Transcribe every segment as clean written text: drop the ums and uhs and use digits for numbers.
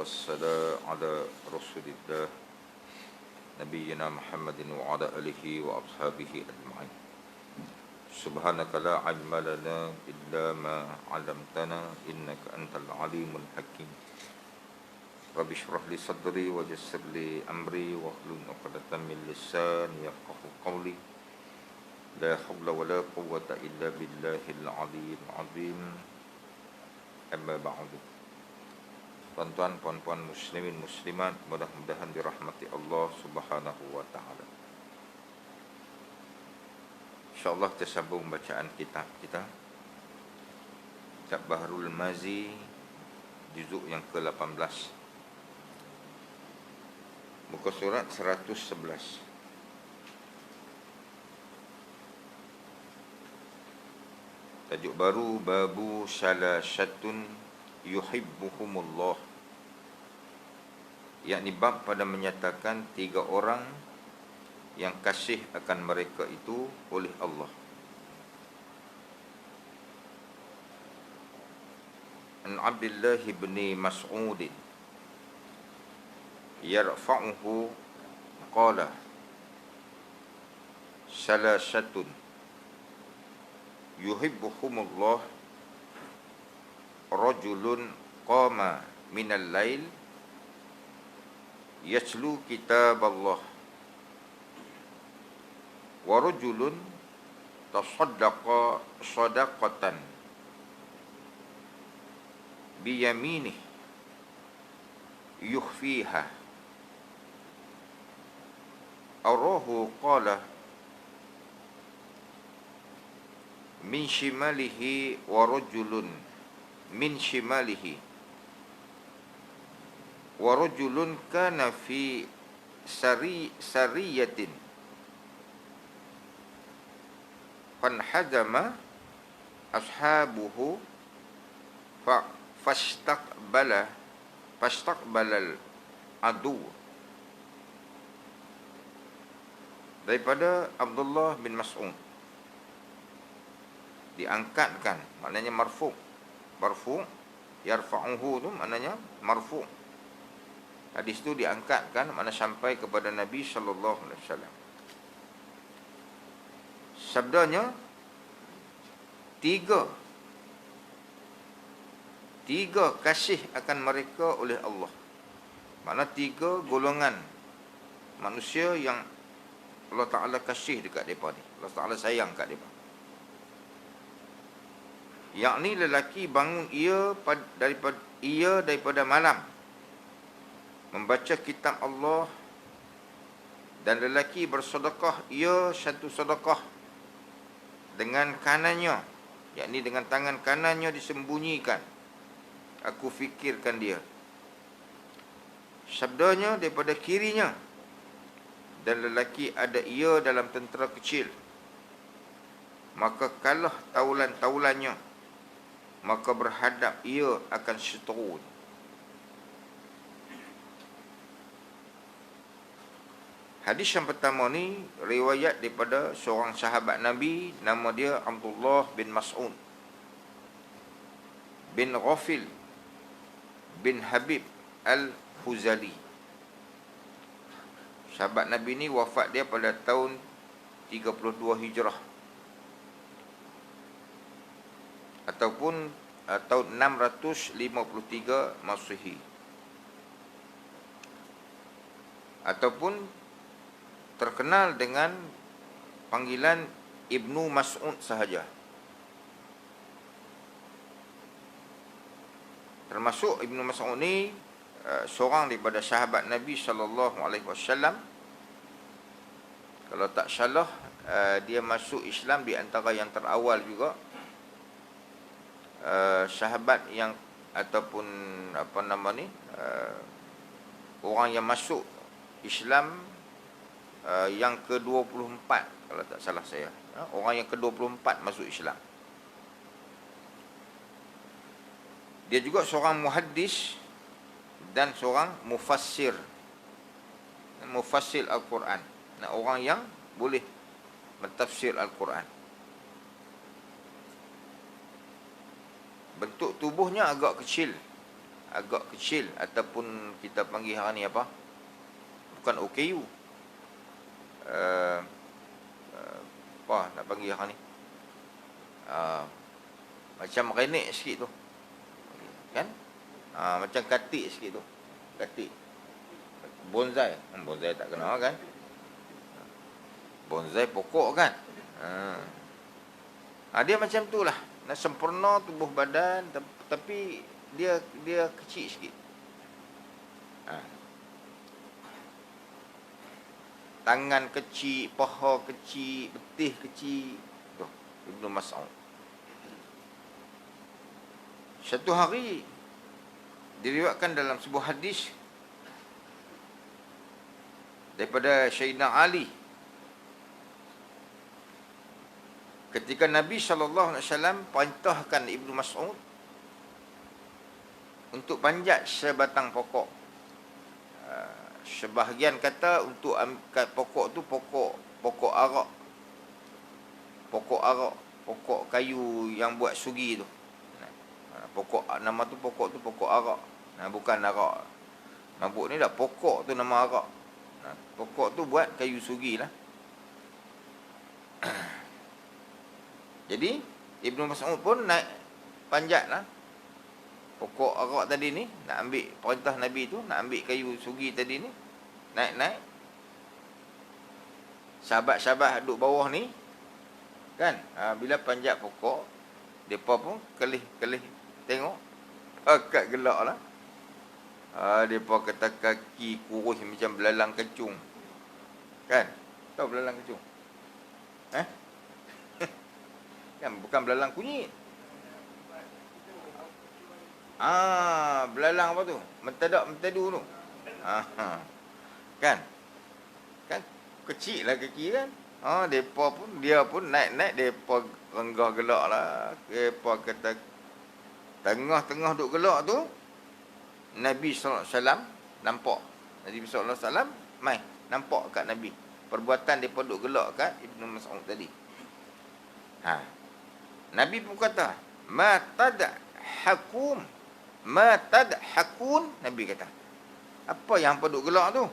والسلام على رسول الله نبينا محمد وعلى آله وأصحابه أجمعين. سبحانك لا علم لنا إلا ما علمتنا إنك أنت العليم الحكيم. رب اشرح لي صدري ويسر لي أمري واحلل عقدة من لساني يفقهوا قولي. لا حول ولا قوة إلا بالله العلي العظيم. أما بعد. Tuan-tuan, puan-puan muslimin muslimat, mudah-mudahan dirahmati Allah Subhanahu wa taala. InsyaAllah kita sambung bacaan kitab kita, Kitab Bahrul Mazi, juzuk yang ke-18, muka surat 111. Tajuk baru, Babu Salasatun Yuhibbuhumullah, yakni bab pada menyatakan 3 orang yang kasih akan mereka itu oleh Allah. An Abdullah bin Mas'ud yarfa'uhu qala salasatun yuhibbuhumullah rajulun qama minal lail yatlu kitab Allah wa rajulun tasaddaqa sadaqatan biyaminih yukhfiha arahu qala min shimalihi wa rajulun min shimalihi wa rajulun kana fi sariyatin fanhazama ashabuhu fastaqbala al-adu. Daripada Abdullah bin Mas'ud, diangkatkan, maknanya marfu'. Marfu' yarfa'uhu tu maknanya marfu'. Hadis tu diangkatkan, makna sampai kepada Nabi sallallahu alaihi wasallam. Sabdanya tiga kasih akan mereka oleh Allah. Makna 3 golongan manusia yang Allah Ta'ala kasih dekat mereka ni. Allah Ta'ala sayang kat mereka. Yakni lelaki bangun ia daripada malam membaca kitab Allah, dan lelaki bersedekah ia satu sedekah dengan kanannya, yakni dengan tangan kanannya disembunyikan. Aku fikirkan dia. Sabdanya daripada kirinya, dan lelaki ada ia dalam tentera kecil, maka kalah taulan-taulannya, maka berhadap ia akan seterun. Hadis yang pertama ni riwayat daripada seorang sahabat Nabi, nama dia Abdullah bin Mas'ud bin Ghafil bin Habib al-Huzali. Sahabat Nabi ni wafat dia pada tahun 32 Hijrah ataupun tahun 653 Masihi, ataupun terkenal dengan panggilan Ibnu Mas'ud sahaja. Termasuk Ibnu Mas'ud ni seorang daripada sahabat Nabi sallallahu alaihi wasallam. Kalau tak salah, dia masuk Islam di antara yang terawal juga. Sahabat yang ataupun orang yang masuk Islam yang ke-24, kalau tak salah saya. Orang yang ke-24 masuk Islam. Dia juga seorang muhaddis dan seorang mufassir. Mufassir Al-Quran. Orang yang boleh mentafsir Al-Quran. Bentuk tubuhnya agak kecil, agak kecil, ataupun kita panggil hari ni apa? Bukan OKU. Apa nak panggil hari ni? Macam renek sikit tu. Kan? Macam katik sikit tu. Katik. Bonsai. Bonsai tak kenal kan? Bonsai pokok kan? Dia macam tu lah. Nak sempurna tubuh badan, tapi dia kecil sikit. Tangan kecil, paha kecil, betih kecil. Tu, Ibnu Mas'ud. Satu hari diriwayatkan dalam sebuah hadis daripada Sayyidina Ali, ketika Nabi SAW perintahkan Ibnu Mas'ud untuk panjat sebatang pokok. Sebahagian kata untuk pokok tu pokok arak. Pokok arak, pokok kayu yang buat sugi tu. Nama tu pokok arak. Bukan arak mabuk ni dah, pokok tu nama arak. Pokok tu buat kayu sugi lah. Jadi Ibnu Mas'ud pun naik panjat lah pokok arak tadi ni, nak ambil perintah Nabi tu, nak ambil kayu sugi tadi ni. Naik. Sahabat-sahabat duduk bawah ni kan, bila panjat pokok, mereka pun kelih tengok, agak gelak lah. Mereka kata kaki kurus macam belalang kecung. Kan? Tahu belalang kecung? Kan bukan belalang kunyit. Belalang apa tu? Mentadu tu. Kan kecil lah kaki kan. Dia pun naik, depa renggah gelak lah. Depa kata tengah-tengah duk gelak tu, Nabi SAW nampak. Nabi SAW mai nampak kat Nabi. Perbuatan depa duk gelak kat Ibnu Mas'ud tadi. Nabi pun kata, ma tadhakun. Nabi kata, apa yang hampa duk gelak tu?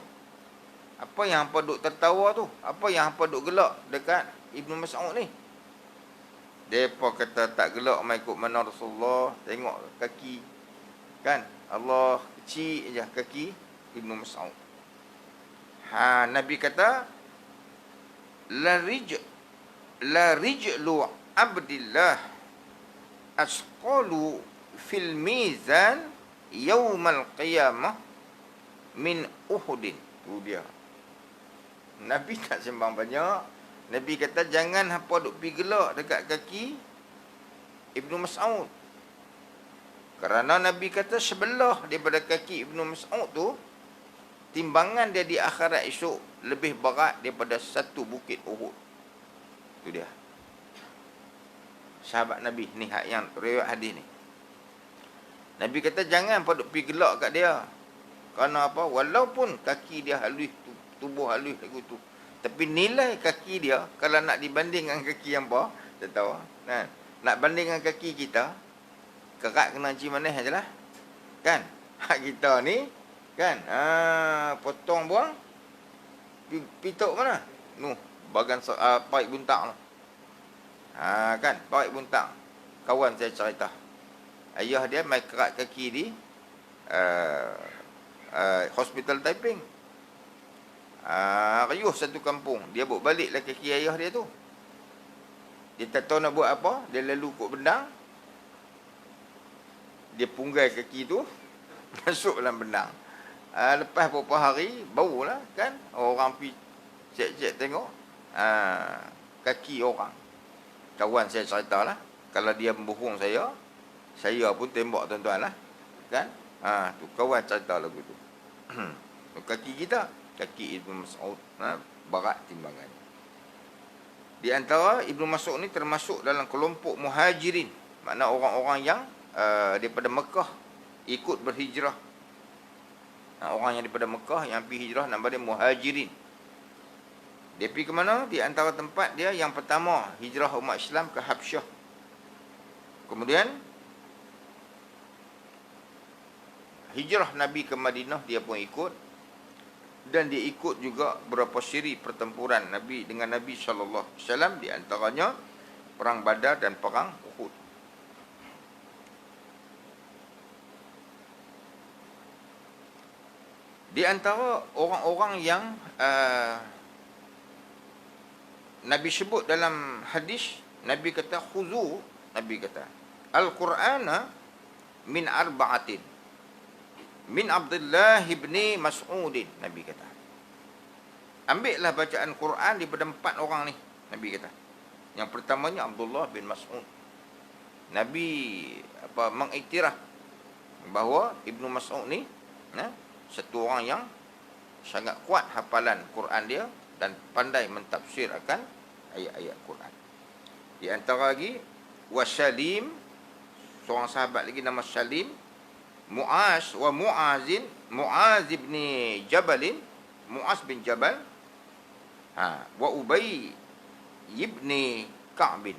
Apa yang hampa duk tertawa tu? Apa yang hampa duk gelak dekat Ibnu Mas'ud ni? Depa kata tak gelak mai ikut mana Rasulullah, tengok kaki. Kan? Allah kecil je kaki Ibnu Mas'ud. Nabi kata, la rijlu abdillah asqalu fil mizan yaumal qiyamah min Uhudin. Tu dia. Nabi tak sembang banyak. Nabi kata jangan hampa duk pi gelak dekat kaki Ibnu Mas'ud. Kerana Nabi kata sebelah daripada kaki Ibnu Mas'ud tu, timbangan dia di akhirat esok lebih berat daripada satu bukit Uhud. Tu dia. Sahabat Nabi ni yang riwayat hadis ni. Nabi kata jangan pada pergi gelak kat dia. Kerana apa? Walaupun kaki dia halus, tubuh halus lagu tu, tapi nilai kaki dia kalau nak dibanding dengan kaki yang apa, tak tahu. Nak banding dengan kaki kita, kerat kena ci maneh ajalah. Kan? Hak kita ni kan, potong buang pitok mana? Bagan paik buntang tu. Kan, paik buntang. Kawan saya cerita, ayah dia mai kerat kaki di hospital Taiping. Riuh satu kampung. Dia bawa baliklah kaki ayah dia tu. Dia tak tahu nak buat apa. Dia lalu kot bendang. Dia punggai kaki tu, masuk dalam bendang. Lepas beberapa hari, barulah kan, orang pergi cek-cek tengok kaki orang. Kawan saya ceritalah, kalau dia membohong saya pun tembak tuan-tuan lah. Kan? Tu kawan cerita lagu tu. Kaki kita, kaki Ibnu Mas'ud, berat timbangan. Di antara Ibnu Mas'ud ni termasuk dalam kelompok muhajirin. Makna orang-orang yang daripada Mekah ikut berhijrah. Orang yang daripada Mekah yang pergi hijrah nama dia muhajirin. Dia pergi ke mana? Di antara tempat dia yang pertama, hijrah umat Islam ke Habsyah. Kemudian hijrah Nabi ke Madinah dia pun ikut, dan dia ikut juga beberapa siri pertempuran Nabi dengan Nabi sallallahu alaihi wasallam, di antaranya perang Badar dan perang Uhud. Di antara orang-orang yang Nabi sebut dalam hadis, Nabi kata khuzu, Nabi kata Al-Qur'ana min arba'atin, min Abdullah ibni Mas'udin, Nabi kata. Ambillah bacaan Quran daripada 4 orang ni, Nabi kata. Yang pertamanya Abdullah bin Mas'ud. Nabi mengiktiraf bahawa Ibnu Mas'ud ni satu orang yang sangat kuat hafalan Quran dia dan pandai mentafsir akan ayat-ayat Quran. Di antara lagi Wasalim, seorang sahabat lagi nama Salim, Mu'az wa Mu'azin, Mu'az bin Jabalin, Mu'az bin Jabal, wa Ubay ibni Ka'bin.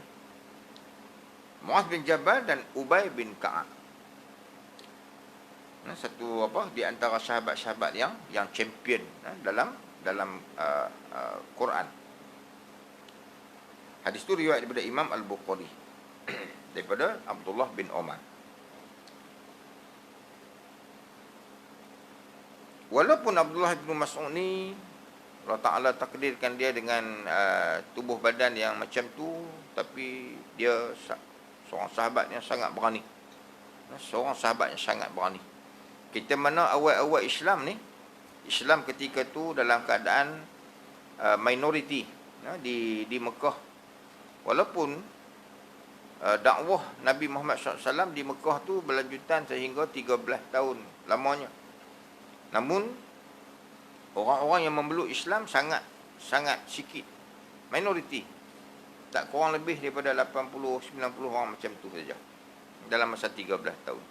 Mu'az bin Jabal dan Ubay bin Ka'ab. Satu di antara sahabat-sahabat yang champion dalam Quran. Hadis itu riwayat daripada Imam Al-Bukhari daripada Abdullah bin Umar. Walaupun Abdullah bin Mas'ud ni Allah Ta'ala takdirkan dia dengan tubuh badan yang macam tu, tapi dia seorang sahabat yang sangat berani. Seorang sahabat yang sangat berani. Kita mana awal-awal Islam ni, Islam ketika tu dalam keadaan minoriti di Mekah. Walaupun dakwah Nabi Muhammad SAW di Mekah tu berlanjutan sehingga 13 tahun lamanya. Namun orang-orang yang memeluk Islam sangat sikit, minoriti. Tak kurang lebih daripada 80-90 orang macam tu saja dalam masa 13 tahun.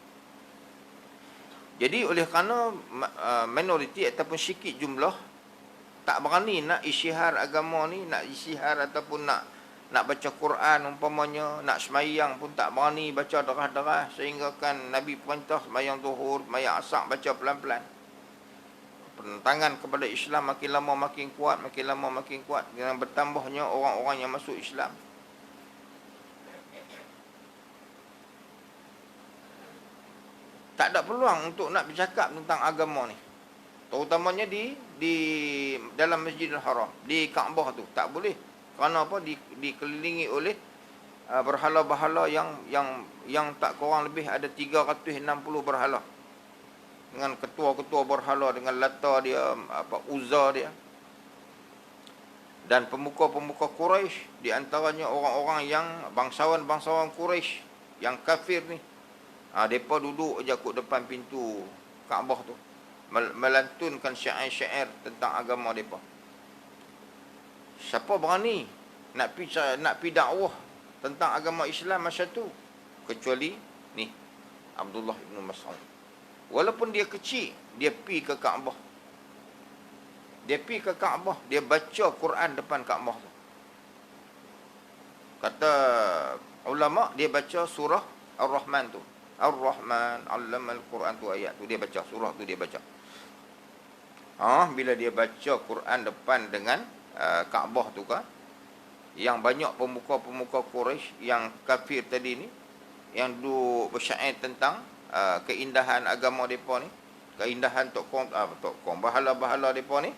Jadi oleh kerana minoriti ataupun sikit jumlah, tak berani nak isyihar agama ni, nak isyihar ataupun nak baca Quran umpamanya, nak semayang pun tak berani baca darah-darah, sehingga kan Nabi perintah semayang zuhur, semayang asar baca pelan-pelan. Penentangan kepada Islam makin lama makin kuat, makin lama makin kuat dengan bertambahnya orang-orang yang masuk Islam. Tak ada peluang untuk nak bercakap tentang agama ni. Terutamanya di dalam Masjidil Haram, di Kaabah tu tak boleh. Kerana apa? Dikelilingi oleh berhala-berhala yang tak kurang lebih ada 360 berhala. Dengan ketua-ketua berhala, dengan Lata dia, Uzza dia. Dan pemuka-pemuka Quraisy, di antaranya orang-orang yang bangsawan-bangsawan Quraisy yang kafir ni. Mereka duduk je kat depan pintu Kaabah tu, melantunkan syair-syair tentang agama mereka. Siapa berani nak pi dakwah tentang agama Islam masa tu, kecuali ni Abdullah bin Mas'ud. Walaupun dia kecil, dia pi ke Kaabah. Dia pi ke Kaabah, dia baca Quran depan Kaabah tu. Kata ulama, dia baca surah Ar-Rahman tu. Ar-Rahman 'allamal Quran tu, ayat tu dia baca, surah tu dia baca. Bila dia baca Quran depan dengan Kaabah tu kan, yang banyak pemuka-pemuka Quraisy yang kafir tadi ni, yang duk bersyair tentang keindahan agama depa ni, keindahan tokoh bahala-bahala depa ni,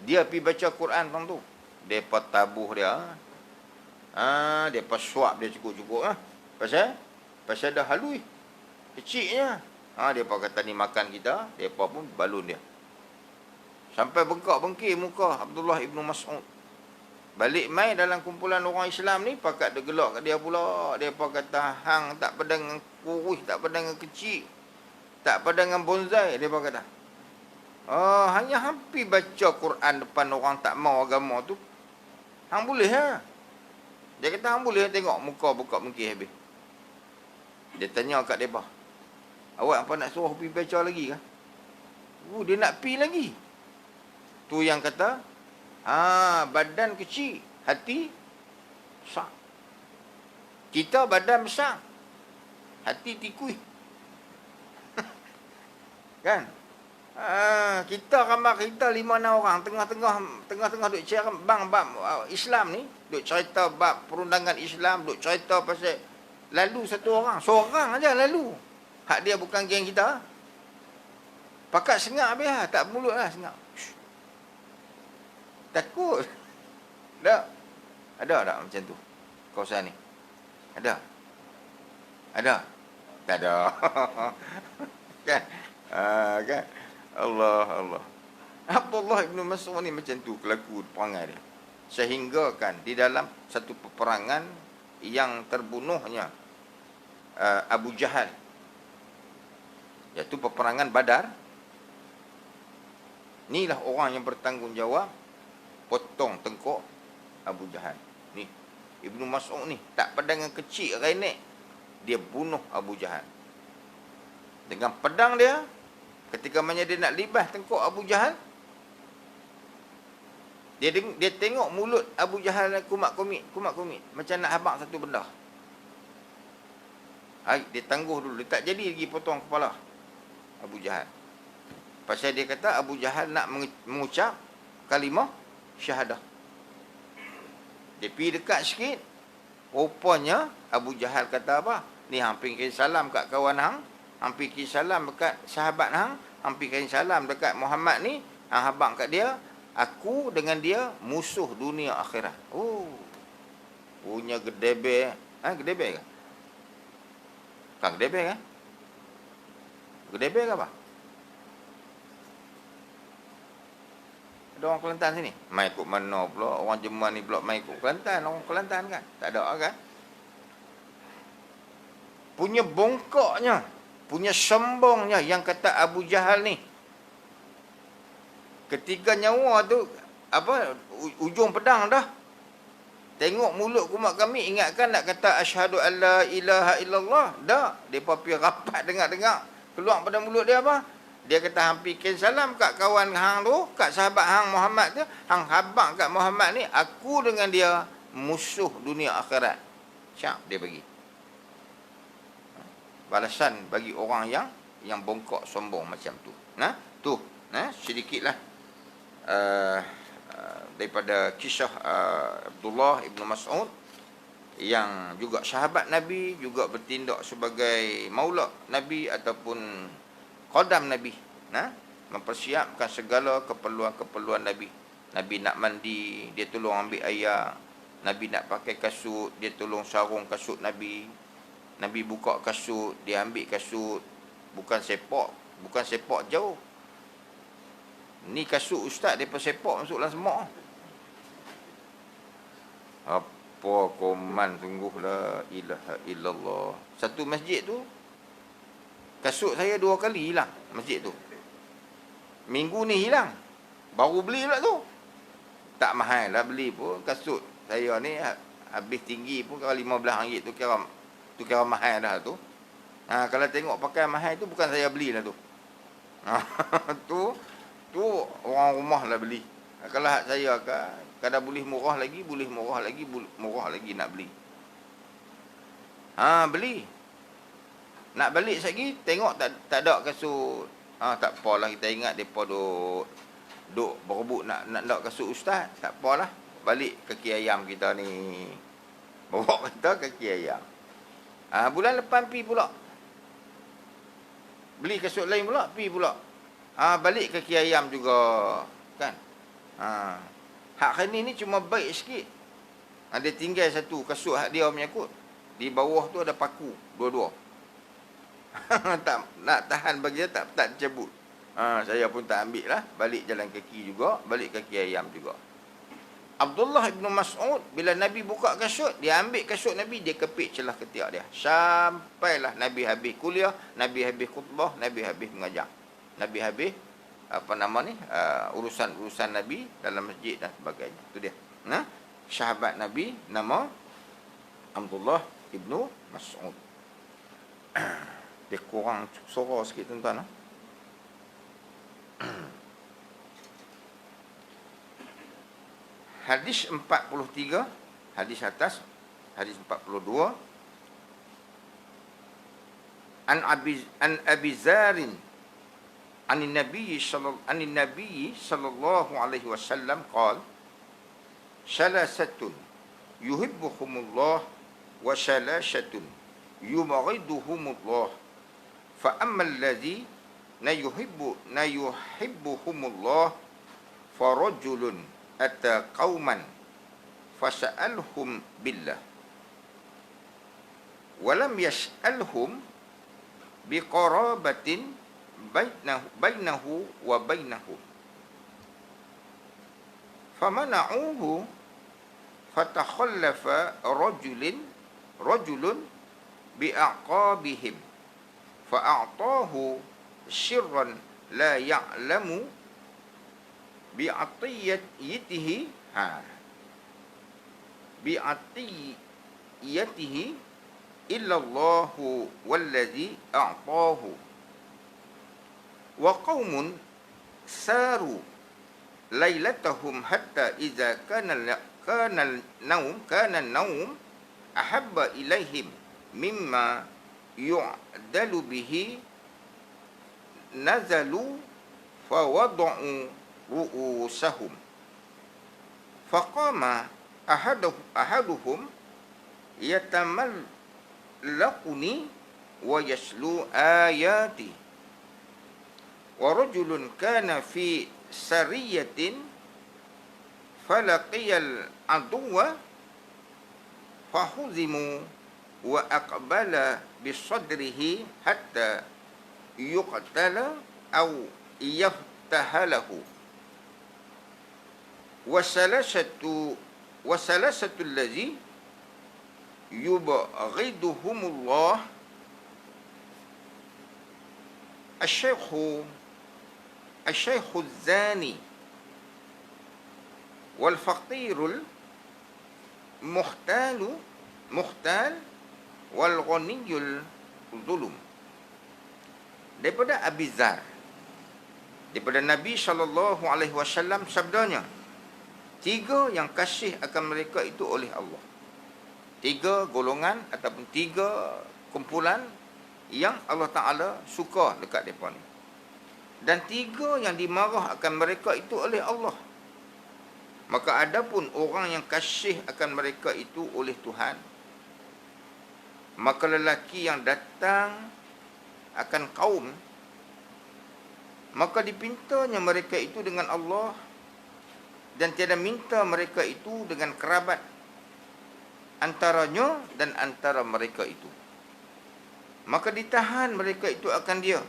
dia pi baca Quran tang tu. Depa tabuh dia. Depa suap dia cukup-cukup pasal dah halui. Kecilnya. Depa kata ni makan kita, depa pun balun dia. Sampai bengkak-bengkir muka Abdullah ibnu Mas'ud. Balik mai dalam kumpulan orang Islam ni, pakat dia gelak kat dia pula. Depa kata, hang tak pada dengan kurus, tak pada dengan kecil, tak pada dengan bonsai, depa kata. Hanya hampir baca Quran depan orang tak mau agama tu, hang boleh Dia kata hang boleh tengok muka bengkak-bengkir habis. Dia tanya kat depa, awak apa nak suruh pergi baca lagi ke? Dia nak pi lagi. Tu yang kata, badan kecil, hati besar. Kita badan besar, hati tikui. Kan? Kita ramai kita 5-6 orang tengah-tengah duk cerita bab Islam ni, duk cerita bab perundangan Islam, duk cerita pasal lalu satu orang, seorang aja lalu. Hak dia bukan geng kita. Pakat sengak habis lah, tak mulut lah sengak. Takut. Tak? Ada tak macam tu? Kawasan ni? Ada? Ada? Tak ada. Kan? Kan? Allah. Abdullah ibn Mas'ud ni macam tu kelaku perangai dia. Sehingga kan di dalam satu peperangan yang terbunuhnya Abu Jahal, iaitu peperangan Badar. Inilah orang yang bertanggungjawab potong tengkok Abu Jahal. Ni Ibnu Mas'ud ni tak pedang kecil renek, dia bunuh Abu Jahal dengan pedang dia. Ketika mana dia nak libas tengkok Abu Jahal, dia tengok mulut Abu Jahal kumat-kumit macam nak habaq satu benda. Dia tangguh dulu, dia tak jadi lagi potong kepala Abu Jahal. Pasal dia kata Abu Jahal nak mengucap kalimah syahadah. Dia pergi dekat sikit, rupanya Abu Jahal kata apa? Ni hang pergi salam kat kawan hang, hang pergi salam dekat sahabat hang, hang pergi salam dekat Muhammad ni, hang habaq kat dia, aku dengan dia musuh dunia akhirat. Oh. Punya gedebe. Gedebe ke? Kan gedebe kan? Gedebe ke apa? Ada orang Kelantan sini? Mai ikut mana pula? Orang Jerman ni pula mai ikut Kelantan. Orang Kelantan kan? Tak ada kan? Punya bongkoknya, punya sombongnya yang kata Abu Jahal ni. Ketika nyawa tu, ujung pedang dah. Tengok mulut kumat kami, ingatkan nak kata asyhadu alla ilaha illallah. Dah, depa pi rapat dengar-dengar. Keluar pada mulut dia apa? Dia kata hang pikin salam kat kawan hang tu, kat sahabat hang Muhammad tu, hang habaq kat Muhammad ni, aku dengan dia musuh dunia akhirat. Syak dia bagi. Balasan bagi orang yang bongkok sombong macam tu. Sedikitlah daripada kisah Abdullah ibn Mas'ud yang juga sahabat Nabi, juga bertindak sebagai maula Nabi ataupun qadam Nabi, mempersiapkan segala keperluan-keperluan Nabi. Nabi nak mandi, dia tolong ambil air. Nabi nak pakai kasut, dia tolong sarung kasut Nabi. Nabi buka kasut, dia ambil kasut. Bukan sepak jauh. Ni kasut ustaz, dia sepak masuk dalam semak. Apa koman sungguh la ilaha illallah. Satu masjid tu, kasut saya 2 kali hilang masjid tu. Minggu ni hilang. Baru beli pula tu. Tak mahal lah beli pun. Kasut saya ni habis tinggi pun kalau RM15 tu kira mahal dah tu. Kalau tengok pakai mahal tu bukan saya belilah tu. Tu orang rumah lah beli. Kalau hak saya kadang boleh murah lagi nak beli. Beli. Nak balik lagi, tengok tak ada kasut. Tak apalah, kita ingat mereka duk berebut nak kasut ustaz. Tak apalah, balik kaki ayam kita ni. Bawa kita kaki ayam. Bulan lepas pi pula. Beli kasut lain pula, pi pula. Balik kaki ayam juga. Kan? Hak Khani ni cuma baik sikit. Dia tinggal satu kasut hak dia menyangkut. Di bawah tu ada paku, dua-dua. Tak nak tahan bagi dia tak cabut. Saya pun tak ambil lah. Balik jalan kaki juga, balik kaki ayam juga. Abdullah ibn Mas'ud, bila Nabi buka kasut, dia ambil kasut Nabi, dia kepit celah ketiak dia. Sampailah Nabi habis kuliah, Nabi habis khutbah, Nabi habis mengajar. Nabi habis urusan Nabi dalam masjid dan sebagainya. Itu dia. Sahabat Nabi nama Abdullah ibn Mas'ud. Dia kurang suara sikit tuan-tuan. Hadis 43, hadis atas, hadis 42. An Abi Zarin عن النبي صلى الله عليه وسلم قال ثلاثة يحبهم الله وثلاثة يبغضهم الله فأما الذي يحبهم الله فرجل أتى قوما فسألهم بالله ولم يسألهم بقرابة بينه وبينه فمنعوه فتخلف رجل بأعقابهم فأعطاه سرا لا يعلم بعطيته إلا الله والذي أعطاه وقوم ساروا ليلتهم حتى إذا كان النوم أحب إليهم مما يعدل به نزلوا فوضعوا رؤوسهم فقام أحدهم يتملقني ويسلو آياتي ورجل كان في سرية فلقي العدو فهزموا وأقبل بصدره حتى يقتل أو يفتهله وثلاثة الذي يبغضهم الله الشيخ الزاني والفقير المختال والغني الظلم. Daripada Abi Dzar, daripada Nabi SAW sabdanya, tiga yang kasih akan mereka itu oleh Allah. Tiga golongan ataupun tiga kumpulan yang Allah Ta'ala suka dekat mereka ni. Dan tiga yang dimarah akan mereka itu oleh Allah. Maka adapun orang yang kasih akan mereka itu oleh Tuhan, maka lelaki yang datang akan kaum, maka dipintanya mereka itu dengan Allah dan tiada minta mereka itu dengan kerabat antaranya dan antara mereka itu. Maka ditahan mereka itu akan dia,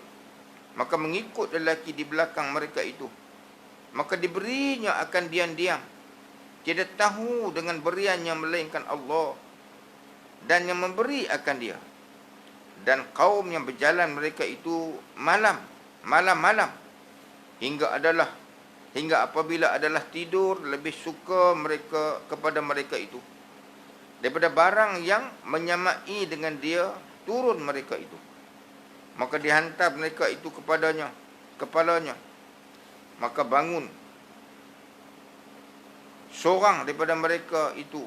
maka mengikut lelaki di belakang mereka itu, maka diberinya akan diam-diam, tidak tahu dengan beriannya melainkan Allah dan yang memberi akan dia. Dan kaum yang berjalan mereka itu malam hingga apabila adalah tidur, lebih suka mereka kepada mereka itu daripada barang yang menyamai dengan dia turun mereka itu. Maka dihantar mereka itu kepalanya, maka bangun seorang daripada mereka itu.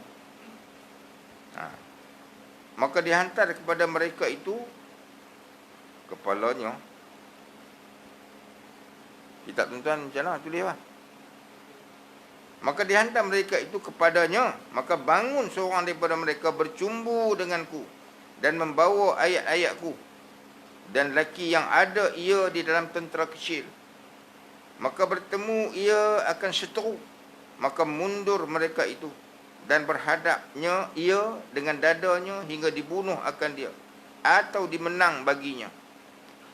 Maka dihantar kepada mereka itu kepalanya. Kitab tuan-tuan macam mana tulis apa? Maka dihantar mereka itu kepadanya, maka bangun seorang daripada mereka bercumbu denganku dan membawa ayat-ayatku, dan lelaki yang ada ia di dalam tentera kecil. Maka bertemu ia akan seteru, maka mundur mereka itu dan berhadapnya ia dengan dadanya hingga dibunuh akan dia atau dimenang baginya.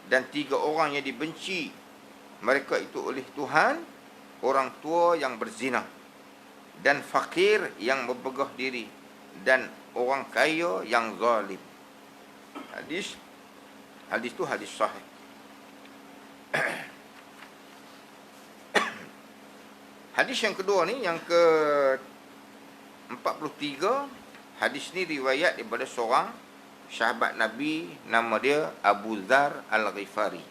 Dan tiga orang yang dibenci mereka itu oleh Tuhan, orang tua yang berzina, dan fakir yang membegah diri, dan orang kaya yang zalim. Hadis tu hadis sahih. Hadis yang kedua ni, yang ke 43, hadis ni riwayat daripada seorang sahabat Nabi, nama dia Abu Dzar Al-Ghifari.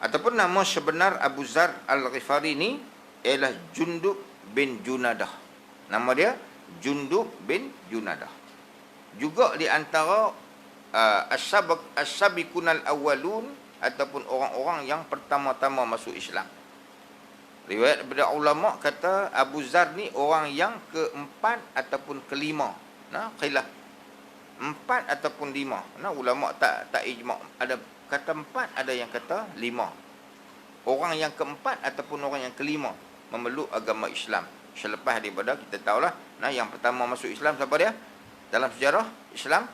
Ataupun nama sebenar Abu Dzar Al-Ghifari ni ialah Jundub bin Junadah. Nama dia Jundub bin Junadah. Juga di antara as-sabiqun al-awwalun ataupun orang-orang yang pertama-tama masuk Islam. Riwayat daripada ulama kata Abu Zar ni orang yang keempat ataupun kelima. Nah, khilaf. 4 ataupun 5. Nah, ulama tak ijma'. Ada kata 4, ada yang kata 5. Orang yang keempat ataupun orang yang kelima memeluk agama Islam. Selepas daripada kita tahulah, nah yang pertama masuk Islam siapa dia? Dalam sejarah Islam,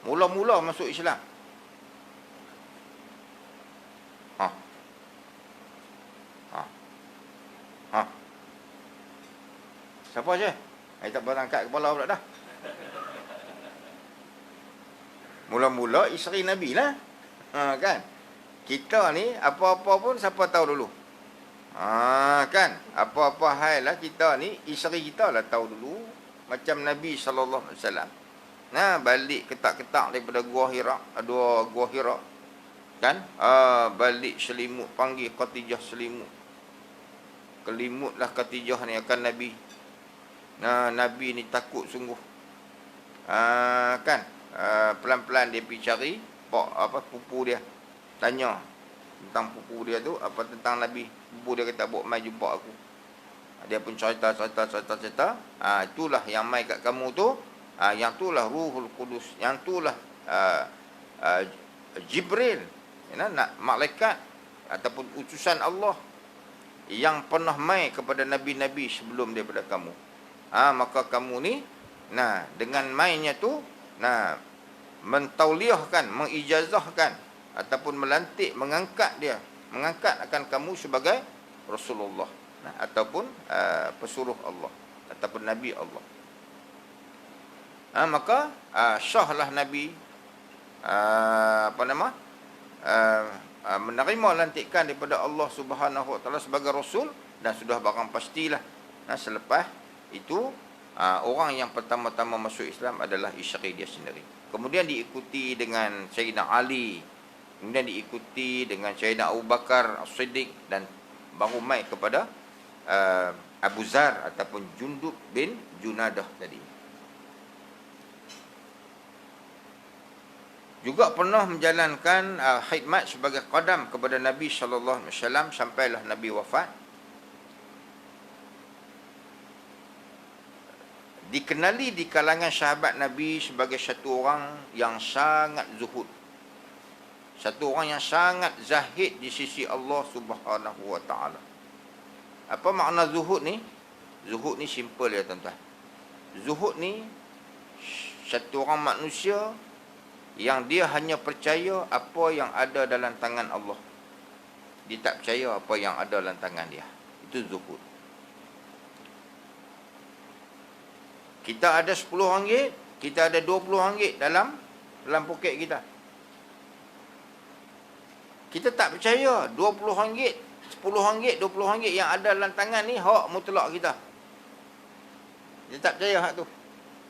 mula-mula masuk Islam. Siapa je? Tak boleh angkat kepala pula dah. Mula-mula isteri Nabi lah. Kan? Kita ni apa-apa pun siapa tahu dulu. Kan? Apa-apa hal lah kita ni isteri kita lah tahu dulu. Macam Nabi SAW. Nah, balik ketak-ketak daripada Gua Hira. Ada Gua Hira. Kan? Balik selimut. Panggil Khadijah selimut. Kelimutlah Khadijah ni akan Nabi. Nah, Nabi ni takut sungguh. Kan? Pelan-pelan dia pergi cari pupu dia. Tanya tentang pupu dia tu, apa tentang Nabi. Pupu dia kata, "Bok mai jumpa aku." Dia pun cerita. Itulah yang mai kat kamu tu. Yang itulah Ruhul Qudus. Yang itulah Jibril. Nak malaikat ataupun utusan Allah yang pernah mai kepada nabi-nabi sebelum daripada kamu. Maka kamu ni, nah, dengan mainnya tu, nah, mentauliahkan, mengijazahkan ataupun melantik, mengangkat akan kamu sebagai Rasulullah, nah, ataupun pesuruh Allah ataupun Nabi Allah. Maka syahlah Nabi menerima lantikan daripada Allah Subhanahu Wa Taala sebagai Rasul, dan sudah barang pastilah. Selepas itu orang yang pertama-tama masuk Islam adalah isteri dia sendiri. Kemudian diikuti dengan Sayyidina Ali, kemudian diikuti dengan Sayyidina Abu Bakar As-Siddiq, dan baru mai kepada Abu Zar ataupun Jundub bin Junadah tadi. Juga pernah menjalankan khidmat sebagai qadam kepada Nabi sallallahu alaihi wasallam sampailah Nabi wafat. Dikenali di kalangan sahabat Nabi sebagai satu orang yang sangat zuhud. Satu orang yang sangat zahid di sisi Allah Subhanahu Wa Taala. Apa makna zuhud ni? Zuhud ni simple ya tuan-tuan. Zuhud ni satu orang manusia yang dia hanya percaya apa yang ada dalam tangan Allah. Dia tak percaya apa yang ada dalam tangan dia. Itu zuhud. Kita ada RM10, kita ada RM20 dalam poket kita. Kita tak percaya RM20, RM10, RM20 yang ada dalam tangan ni hak mutlak kita. Kita tak percaya hak tu.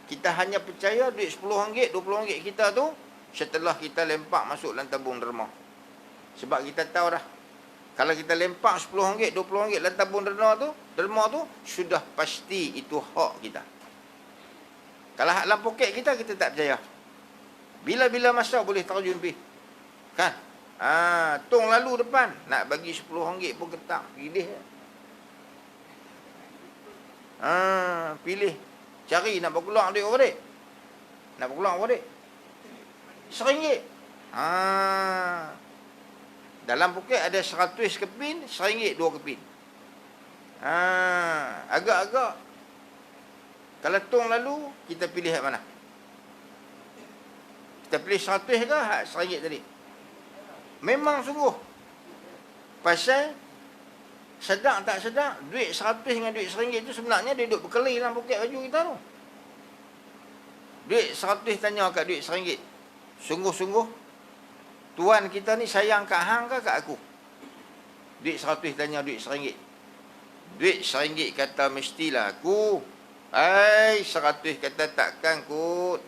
Kita hanya percaya duit RM10, RM20 kita tu setelah kita lempak masuk dalam tabung derma. Sebab kita tahu dah, kalau kita lempak RM10, RM20 dalam tabung derma tu sudah pasti itu hak kita. Kalau hak dalam poket kita tak percaya. Bila-bila masa boleh terjun pergi. Kan? Tong lalu depan, nak bagi RM10 pun ketak. Pilih. Pilih. Cari nak berkeluar duit apa dik? Nak berkeluar apa dik? RM1. Dalam poket ada 100 kepin, RM1 2 kepin. Agak-agak. Kalau tong lalu, kita pilih hak mana? Kita pilih 100 ke hak RM1 tadi? Memang sungguh. Pasal sedar tak sedar, duit 100 dengan duit RM1 tu sebenarnya dia duduk berkeli dalam poket baju kita tu. Duit 100 tanya kat duit RM1. Sungguh-sungguh, tuan kita ni sayang kat hang ke kat aku? Duit 100 tanya duit RM1. Duit RM1 kata mestilah aku. 100 kata takkan kot.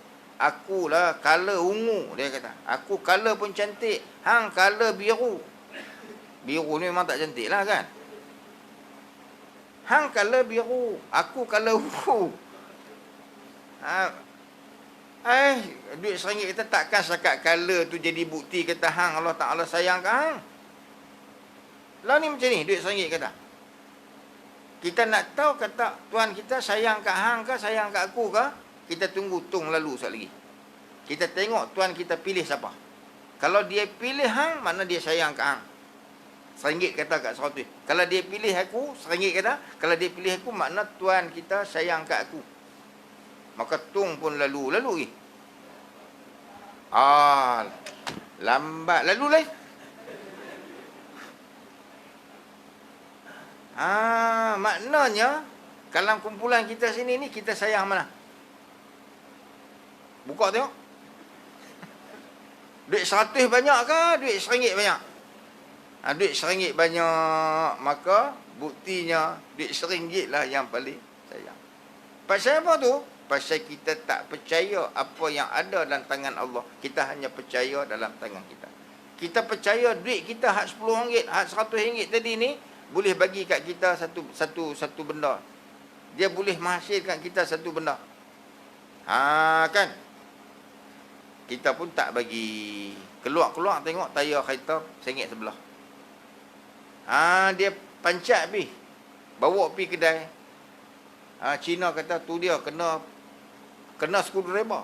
Akulah color ungu, dia kata. Aku color pun cantik, hang color biru. Biru ni memang tak cantik lah kan. Hang color biru, aku color ungu. Duit RM1 kita takkan setakat kala tu jadi bukti kata hang Allah Ta'ala sayang ke hang. Lah ni macam ni, duit RM1 kata. Kita nak tahu kata Tuhan kita sayang kat hang ke, sayang kat aku ke, kita tunggu tung lalu sekali lagi. Kita tengok Tuhan kita pilih siapa. Kalau dia pilih hang, mana dia sayang kat hang. RM1 kata kat RM100. Kalau dia pilih aku, RM1 kata, kalau dia pilih aku, makna Tuhan kita sayang kat aku. Maka tung pun lalu lagi. Lambat lalu lah. Maknanya kalau kumpulan kita sini ni kita sayang mana? Buka tengok. Duit 100 banyak ke duit RM1 banyak? Duit RM1 banyak, maka buktinya duit RM1 lah yang paling sayang. Pasal apa tu? Pasal kita tak percaya apa yang ada dalam tangan Allah. Kita hanya percaya dalam tangan kita. Kita percaya duit kita hak RM10, hak RM100 tadi ni boleh bagi kat kita satu benda. Dia boleh menghasilkan kita satu benda. Kan? Kita pun tak bagi. Keluar tengok tayar kereta RM1 sebelah. Dia pancat pergi. Bawa pergi kedai. Cina kata tu dia kena screwdriver.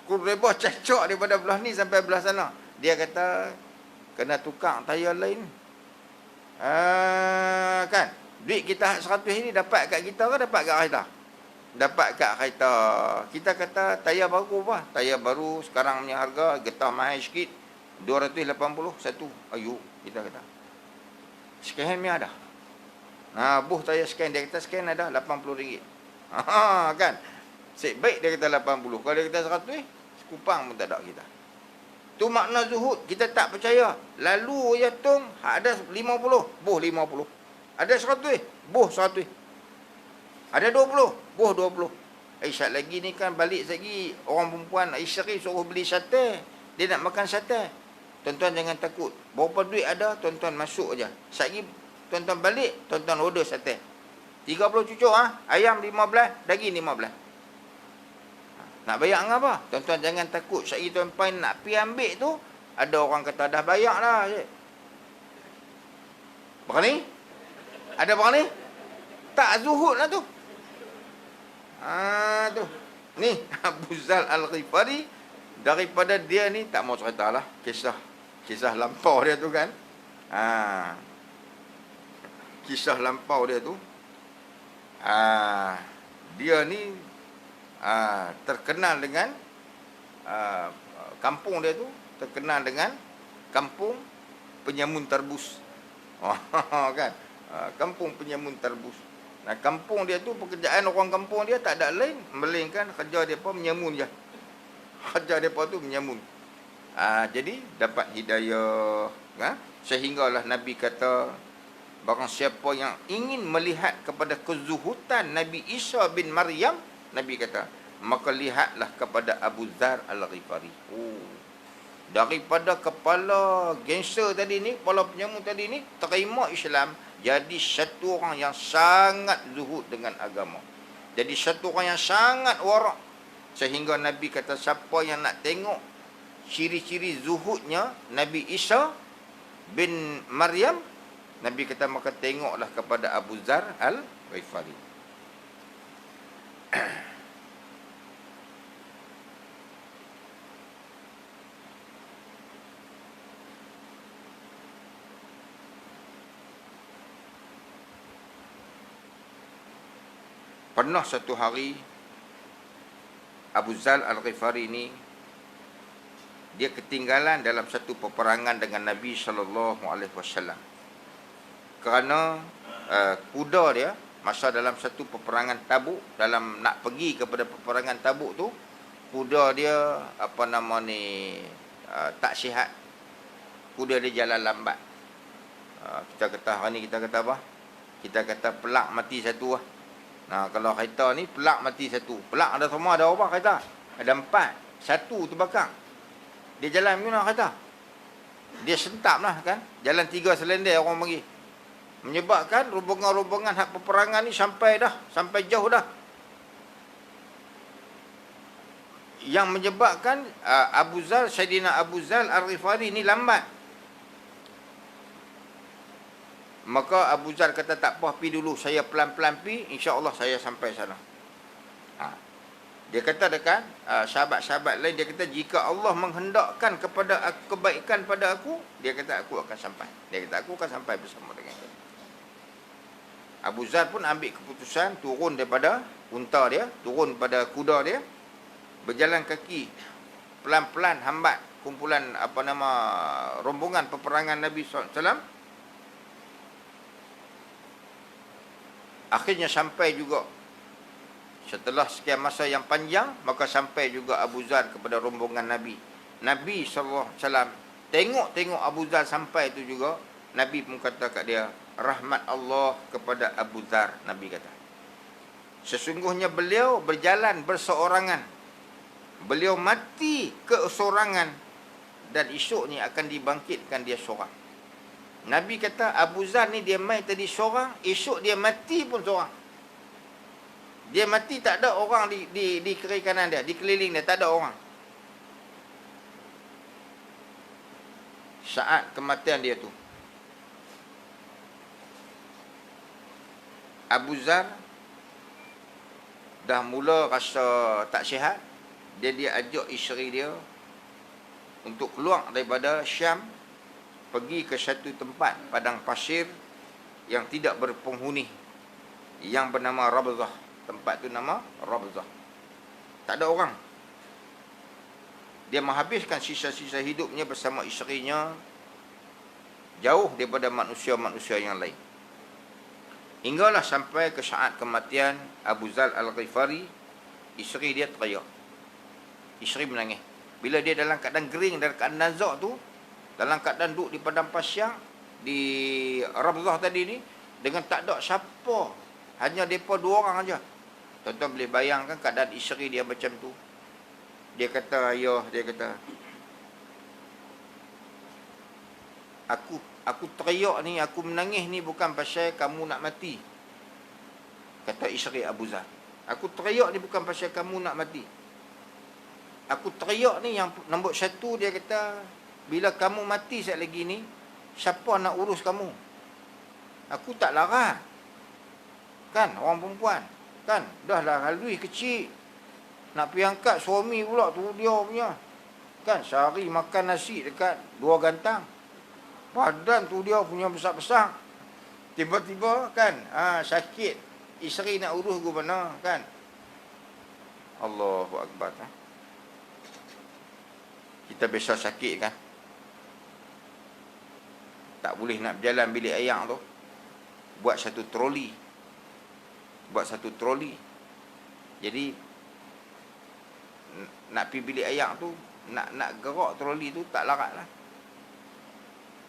Screwdriver cacak daripada belah ni sampai belah sana. Dia kata kena tukar tayar lain. Kan? Duit kita RM100 ni dapat kat kita ke dapat kat kereta? Dapat kat kereta. Kita kata tayar baru apa? Tayar baru sekarang punya harga getah mahal sikit. 280 satu. Ayuh, kita kata. Scan ni ada. Buh tayar scan, dia kata scan ada RM80. Kan? Sek baik dia kata 80. Kalau dia kata 100, sekupang pun tak ada kita. Tu makna zuhud. Kita tak percaya. Lalu ya tung, ada 50, buh 50. Ada 100, buh 100. Ada 20, buh 20. Aisyah lagi ni kan balik lagi orang perempuan isteri suruh beli sate. Dia nak makan sate. Tuan-tuan jangan takut. Berapa duit ada, tuan-tuan masuk aja. Sekali tuan-tuan balik, tuan-tuan order sate. 30 cucuk ayam 15, daging 15. Nak bayar dengan apa? Tuan-tuan jangan takut. Sekali tuan-tuan nak pergi ambil tu, ada orang kata dah bayar dah. Berani? Ada berani? Tak zuhud lah tu. Tu. Ni Abu Zal Al-Ghifari, daripada dia ni tak mau cerita lah kisah lampau dia tu kan. Kisah lampau dia tu. Dia ni terkenal dengan kampung dia tu terkenal dengan kampung penyamun tarbus. Kan? Kampung penyamun tarbus. Nah, kampung dia tu pekerjaan orang kampung dia tak ada lain melainkan kerja depa menyamun je. Kerja depa tu menyamun. Jadi dapat hidayah, sehinggalah Nabi kata barang siapa yang ingin melihat kepada kezuhutan Nabi Isa bin Maryam, Nabi kata, maka lihatlah kepada Abu Dzar Al-Ghifari. Daripada kepala gangster tadi ni, kepala penyamun tadi ni, terima Islam, jadi satu orang yang sangat zuhud dengan agama. Jadi satu orang yang sangat warak. Sehingga Nabi kata, siapa yang nak tengok ciri-ciri zuhudnya Nabi Isa bin Maryam, Nabi kata maka tengoklah kepada Abu Dzar Al-Ghifari. Pernah satu hari Abu Zal Al-Ghifari ni dia ketinggalan dalam satu peperangan dengan Nabi SAW. Kerana kuda dia masa dalam satu peperangan Tabuk, dalam nak pergi kepada peperangan Tabuk tu, kuda dia tak sihat. Kuda dia jalan lambat. Kita kata hari ni kita kata apa? Kita kata pelak mati satu lah. Kalau kereta ni pelak mati satu. Pelak ada semua, ada berapa kereta? Ada 4. Satu terbakar. Dia jalan guna kereta. Dia sentap lah kan. Jalan 3 selender orang pergi. Menyebabkan rombongan-rombongan hak peperangan ni sampai jauh dah. yang menyebabkan Sayyidina Abu Zal Al-Ghifari ni lambat. Maka Abu Zal kata, tak apa, pergi dulu, saya pelan-pelan pergi, insya-Allah saya sampai sana. Dia kata dekat sahabat-sahabat lain, dia kata, jika Allah menghendakkan kepada aku, kebaikan pada aku, dia kata aku akan sampai. Dia kata aku akan sampai bersama dengan dia. Abu Zal pun ambil keputusan turun daripada unta dia, turun pada kuda dia, berjalan kaki pelan-pelan hambat kumpulan rombongan peperangan Nabi SAW. Akhirnya sampai juga. Setelah sekian masa yang panjang, maka sampai juga Abu Zal kepada rombongan Nabi. Nabi SAW tengok Abu Zal sampai itu juga, Nabi pun kata kat dia, rahmat Allah kepada Abu Dzar. Nabi kata, sesungguhnya beliau berjalan berseorangan, beliau mati keseorangan, dan esok ni akan dibangkitkan dia seorang. Nabi kata, Abu Dzar ni dia mai tadi seorang, esok dia mati pun seorang. Dia mati tak ada orang di kiri kanan dia, di keliling dia tak ada orang. Saat kematian dia tu, Abu Dzar dah mula rasa tak sihat. Dia ajak isteri dia untuk keluar daripada Syam, pergi ke satu tempat padang pasir yang tidak berpenghuni, yang bernama Rabzah. Tempat tu nama Rabzah. Tak ada orang. Dia menghabiskan sisa-sisa hidupnya bersama isterinya, jauh daripada manusia-manusia yang lain. Hinggalah sampai ke saat kematian Abu Zal Al-Ghifari, isteri dia teriak. Isteri menangis. Bila dia dalam keadaan gering, dalam keadaan nazak tu, dalam keadaan duduk di padang pasir di Rabzah tadi ni, dengan tak ada siapa, hanya mereka dua orang aja. Tuan-tuan boleh bayangkan keadaan isteri dia macam tu. Dia kata, ayah, dia kata, Aku teriak ni, aku menangis ni bukan pasal kamu nak mati. Kata isteri Abu Zal. Aku teriak ni bukan pasal kamu nak mati. Aku teriak ni yang nombor satu, dia kata, bila kamu mati sekali lagi ni, siapa nak urus kamu? Aku tak larang. Kan, orang perempuan. Kan, dah lah halui kecil. Nak pergi angkat suami pula tu dia punya. Kan, sehari makan nasi dekat 2 gantang. Badan tu dia punya besar-besar. Tiba-tiba kan, sakit. Isteri nak urus ke mana, kan? Allahu Akbar. Kita biasa sakit kan, tak boleh nak berjalan bilik air tu, buat satu troli. Jadi nak pergi bilik air tu, nak gerak troli tu tak larat lah.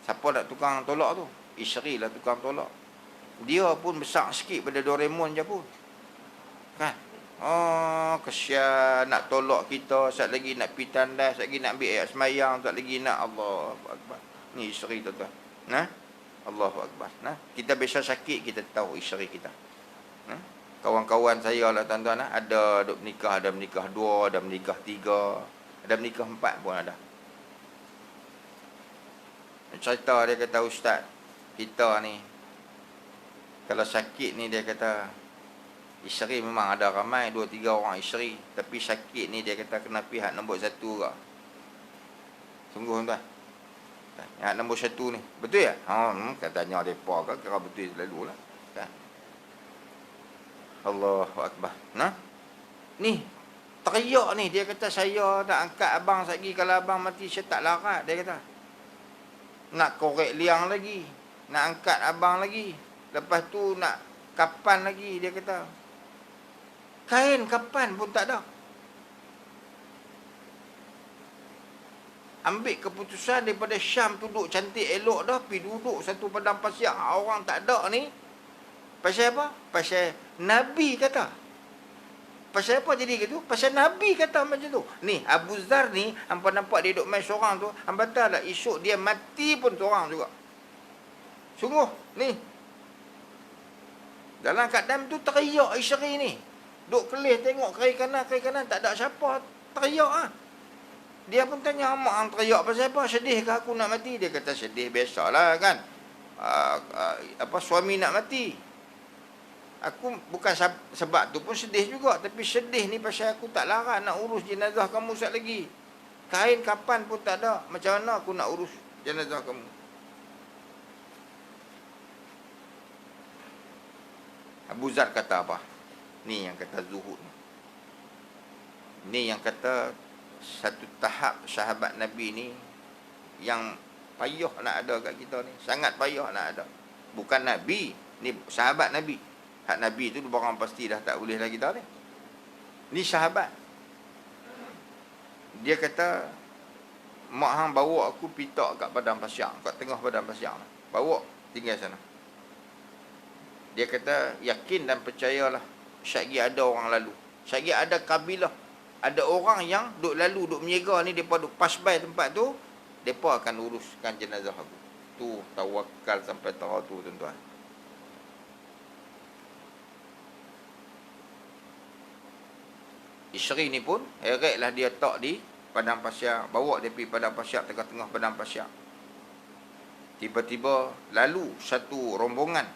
Siapa nak tukang tolak tu? Isteri lah tukang tolak. Dia pun besar sikit pada Doraemon je pun, kan? Oh, kesian, nak tolak kita, sat lagi nak pergi tandas, sat lagi nak ambil ayat semayang, sat lagi nak, Allahu Akbar. Ni isteri tuan-tuan. Allahu Akbar. Kita biasa sakit, kita tahu isteri kita. Kawan-kawan saya lah tuan-tuan, ada duk menikah, ada menikah 2, ada menikah 3, ada menikah 4 pun ada. Cerita dia kata, ustaz, kita ni kalau sakit ni, dia kata, isteri memang ada ramai, 2-3 orang isteri, tapi sakit ni dia kata kena pihak nombor 1 ke. Sungguh tuan, yang nombor 1 ni betul ya? Katanya mereka ke, kira betul selalu lah, kan? Allahu Akbar. Ni teriak ni, dia kata, saya nak angkat abang lagi, kalau abang mati saya tak larat. Dia kata nak korek liang lagi, nak angkat abang lagi, lepas tu nak kapan lagi. Dia kata kain kapan pun tak ada. Ambil keputusan daripada Syam tu, duduk cantik elok dah, pergi duduk satu padang pasir, orang tak ada ni. Pasal apa? Pasal Nabi kata. Pasal apa jadi gitu? Pasal Nabi kata macam tu. Ni Abu Dzar ni, hampa nampak dia duduk main seorang tu, hampa tahu lah esok dia mati pun seorang juga. Sungguh ni, dalam keadaan tu teriak isteri ni, duk kelih tengok kiri kanan tak ada siapa. Teriak lah. Dia pun tanya, mak hang teriak pasal apa? Sedih ke aku nak mati? Dia kata, sedih biasalah kan. Suami nak mati. Aku bukan sebab tu pun sedih juga. Tapi sedih ni pasal aku tak larat nak urus jenazah kamu sekali lagi. Kain kapan pun tak ada. Macam mana aku nak urus jenazah kamu? Abu Zar kata apa? Ni yang kata zuhud. Ni yang kata satu tahap sahabat Nabi ni yang payah nak ada kat kita ni. Sangat payah nak ada. Bukan Nabi. Ni sahabat Nabi. Hak Nabi tu barang pasti dah tak boleh lagi kita ni. Ni sahabat. Dia kata, mak hang bawa aku pitak kat padang pasir. Kat tengah padang pasir. Bawa tinggal sana. Dia kata, yakin dan percayalah. Syagi ada orang lalu. Syagi ada kabilah. Ada orang yang duk lalu, duk menjaga ni, mereka duk pass by tempat tu, mereka akan uruskan jenazah aku. Tu tawakal sampai tahu tu, tuan-tuan. Isteri ni pun, heretlah dia tak di padang pasir, bawa dia pergi padang pasir, tengah-tengah padang pasir. Tiba-tiba lalu satu rombongan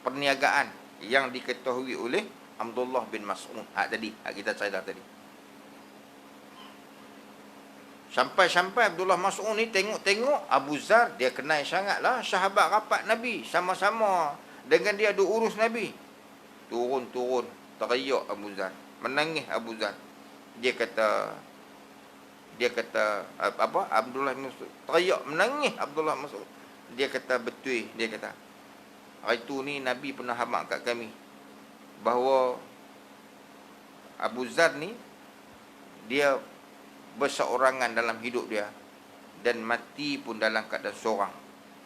perniagaan yang diketahui oleh Abdullah bin Mas'ud. Tadi, kita cerita tadi. Sampai-sampai Abdullah Mas'ud ni tengok Abu Zar, dia kenal sangatlah sahabat rapat Nabi, sama-sama dengan dia duk urus Nabi. Turun-turun, teriak Abu Zar, menangis Abu Zar. Dia kata apa? Abdullah Mas'ud teriak, menangis Abdullah Mas'ud. Dia kata betul, dia kata, hari tu ni Nabi pernah hamak kat kami bahawa Abu Zar ni dia berseorangan dalam hidup dia dan mati pun dalam keadaan seorang,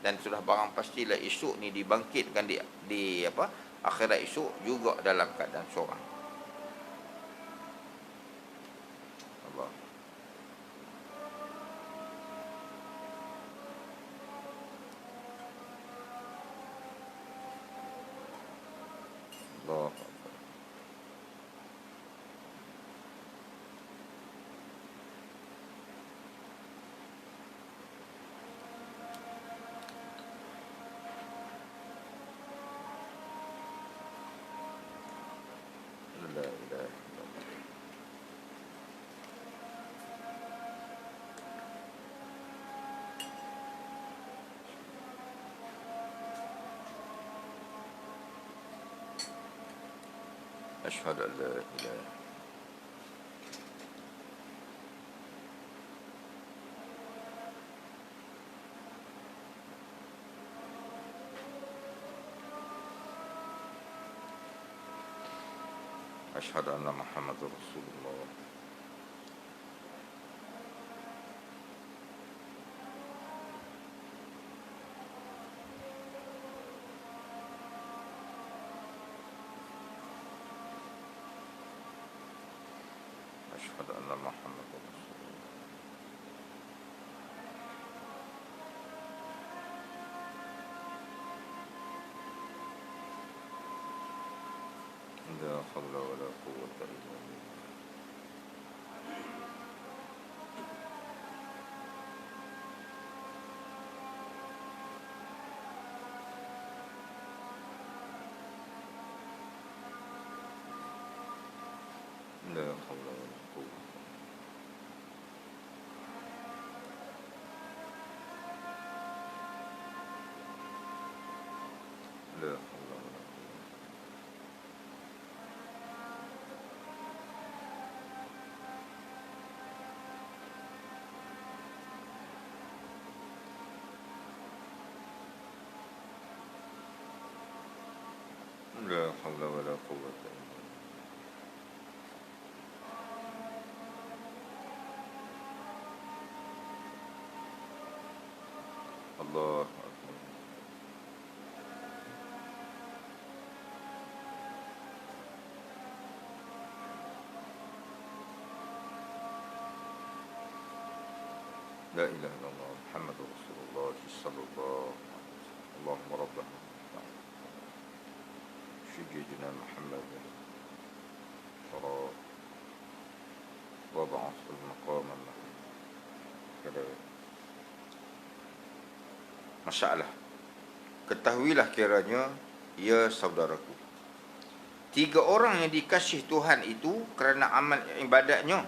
dan sudah barang pastilah esok ni dibangkitkan di akhirat esok juga dalam keadaan seorang. Allah. Allah. La ilaha illallah. Asyhadu an la ilaha. Asyhadu anna Muhammadar Rasulullah. Asyhadu anna Muhammadar Rasulullah. La haula wala quwwata illa billah. La haula wala quwwata. La haula wala quwwata. La haula wala quwwata illa billah. Allahu akbar. La ilaha illallah Muhammadur Rasulullah sallallahu alaihi wasallam. Allahumma rabbana سيدنا محمد wa ba'athul maqam mahmud. Kata masalah, ketahuilah kiranya, ya saudaraku, 3 orang yang dikasihi Tuhan itu kerana amal ibadatnya,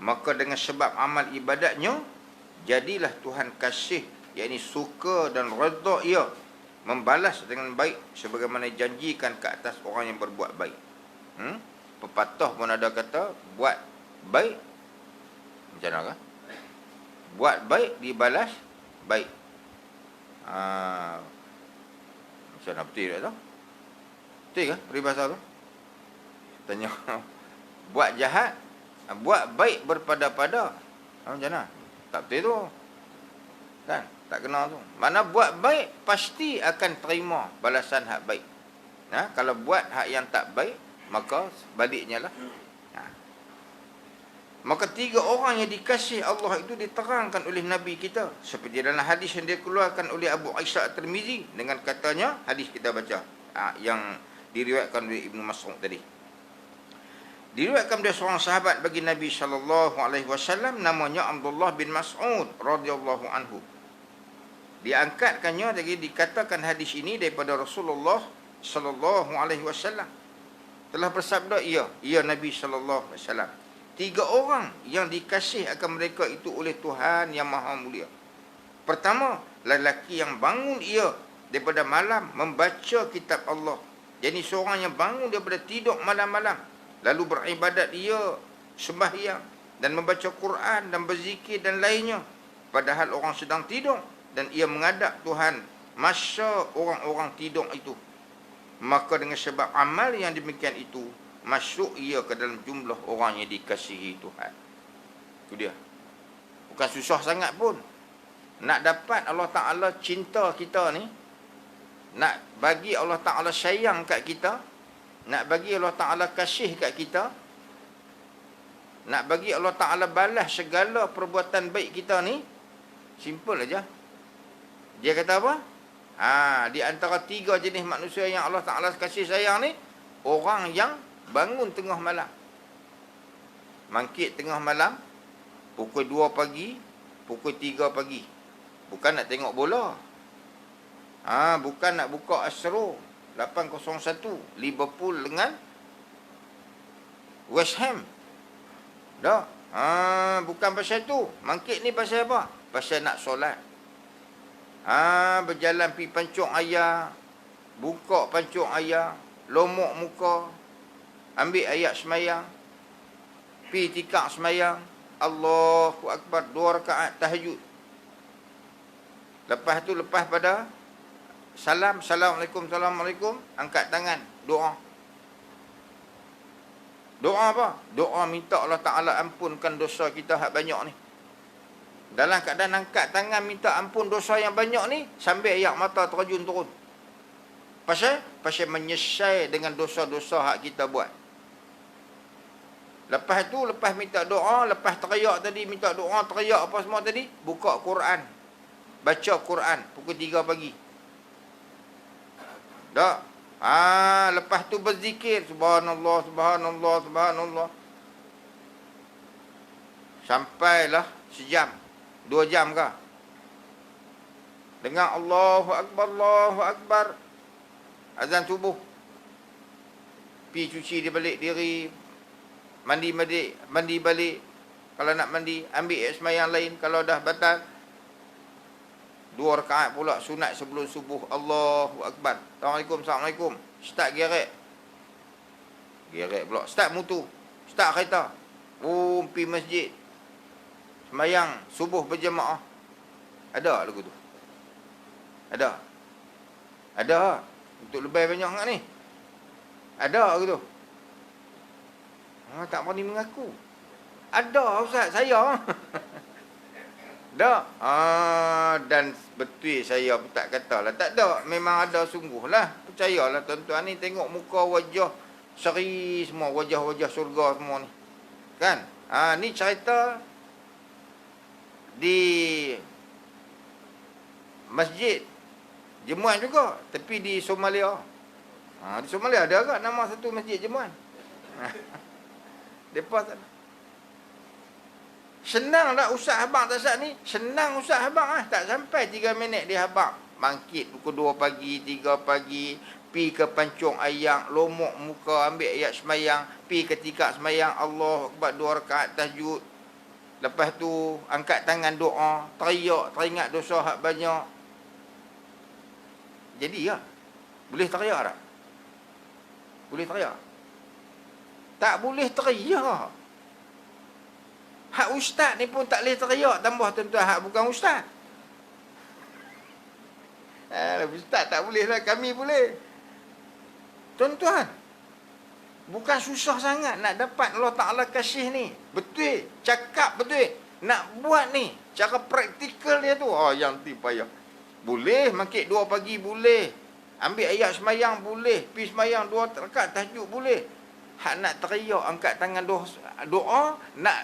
maka dengan sebab amal ibadatnya jadilah Tuhan kasih, yakni suka dan redha ia, membalas dengan baik sebagaimana janjikan ke atas orang yang berbuat baik. Pepatah pun ada kata, buat baik macam mana kan? Buat baik dibalas baik. Macam mana, betul tak tahu? Betul ke peribahasa tu? Tanya. Buat jahat, buat baik berpada-pada. Macam mana? Tak betul tu. Kan? Tak kena tu. Mana buat baik pasti akan terima balasan hak baik. Kalau buat hak yang tak baik, maka baliknya lah. Maka 3 orang yang dikasihi Allah itu diterangkan oleh Nabi kita, seperti dalam hadis yang dikeluarkan oleh Abu Isa At-Tirmizi dengan katanya, hadis kita baca, yang diriwayatkan oleh Ibnu Mas'ud tadi. Diriwayatkan dari seorang sahabat bagi Nabi SAW, namanya Abdullah bin Mas'ud radhiyallahu anhu. Diangkatkannya, jadi dikatakan hadis ini daripada Rasulullah SAW telah bersabda, ia Nabi SAW, 3 orang yang dikasihi akan mereka itu oleh Tuhan yang Maha Mulia. Pertama, lelaki yang bangun ia daripada malam membaca kitab Allah. Jadi seorang yang bangun daripada tidur malam-malam, lalu beribadat ia, sembahyang dan membaca Quran dan berzikir dan lainnya, padahal orang sedang tidur, dan ia menghadap Tuhan masa orang-orang tidur itu. Maka dengan sebab amal yang demikian itu, masuk ia ke dalam jumlah orang yang dikasihi Tuhan. Itu dia. Bukan susah sangat pun. Nak dapat Allah Ta'ala cinta kita ni, nak bagi Allah Ta'ala sayang kat kita, nak bagi Allah Ta'ala kasih kat kita, nak bagi Allah Ta'ala balas segala perbuatan baik kita ni, simple aja. Dia kata apa? Di antara 3 jenis manusia yang Allah Ta'ala kasih sayang ni, orang yang bangun tengah malam, mangkit tengah malam, pukul 2 pagi, pukul 3 pagi. Bukan nak tengok bola. Bukan nak buka Astro 801 Liverpool dengan West Ham. Dah. Bukan pasal tu. Mangkit ni pasal apa? Pasal nak solat. Berjalan pergi pancung ayah, buka pancung ayah, lomok muka, ambil ayat semayang, pergi tikak semayang, Allahu Akbar, 2 rakaat tahajud. Lepas tu, lepas pada salam, Assalamualaikum, Assalamualaikum, angkat tangan, doa. Doa apa? Doa minta Allah Ta'ala ampunkan dosa kita hak banyak ni. Dalam keadaan angkat tangan minta ampun dosa yang banyak ni, sambil air mata terjun turun. Pasal menyesal dengan dosa-dosa hak kita buat. Lepas tu, lepas minta doa, lepas teriak tadi, minta doa, teriak apa semua tadi, buka Quran, baca Quran pukul 3 pagi. Tak? Lepas tu berzikir, subhanallah, subhanallah, subhanallah, sampailah sejam, 2 jam kah? Dengar Allahu Akbar, Allahu Akbar, azan subuh, pergi cuci dia balik diri, mandi balik. Kalau nak mandi, ambil semayang lain. Kalau dah batal, 2 rakaat pula sunat sebelum subuh. Allahu Akbar, Assalamualaikum, Assalamualaikum. Start gerek pula, start mutu, start kereta, pergi masjid, semayang subuh berjemaah. Ada lagu tu? Ada untuk lebih banyak sangat ni. Ada lagu tu? Tak berani mengaku. Ada Ustaz, saya. Tak. Dan betul saya pun tak katalah tak ada. Memang ada sungguhlah. Percayalah tuan-tuan ni, tengok muka wajah seri semua, wajah-wajah surga semua ni. Kan? Ni cerita di masjid Jemuan juga, tapi di Somalia. Di Somalia ada agak nama satu masjid Jemuan. Depa tak. Senang tak Ustaz Habang tak sat ni? Senang Ustaz Habang ah. Tak sampai 3 minit dia Habang. Bangkit pukul 2 pagi, 3 pagi. Pi ke pancung ayam, lomok muka, ambil ayat semayang. Pi ketika semayang, Allah Akbar 2 rakaat tahajud. Lepas tu, angkat tangan doa. Teriak, teringat dosa hak banyak. Jadi ya, boleh teriak tak? Boleh teriak? Tak boleh teriak. Hak ustaz ni pun tak boleh teriak. Tambah tuan-tuan hak bukan ustaz. Ustaz tak boleh lah. Kami boleh. Tuan-tuan. Bukan susah sangat nak dapat Allah Ta'ala kasih ni. Betul. Cakap betul. Nak buat ni. Cara praktikal dia tu. Yang tu payah. Boleh. Mangkit 2 pagi boleh. Ambil ayat semayang boleh. Pergi semayang 2 rakaat tahajud boleh. Hak nak teriak. Angkat tangan doa. Nak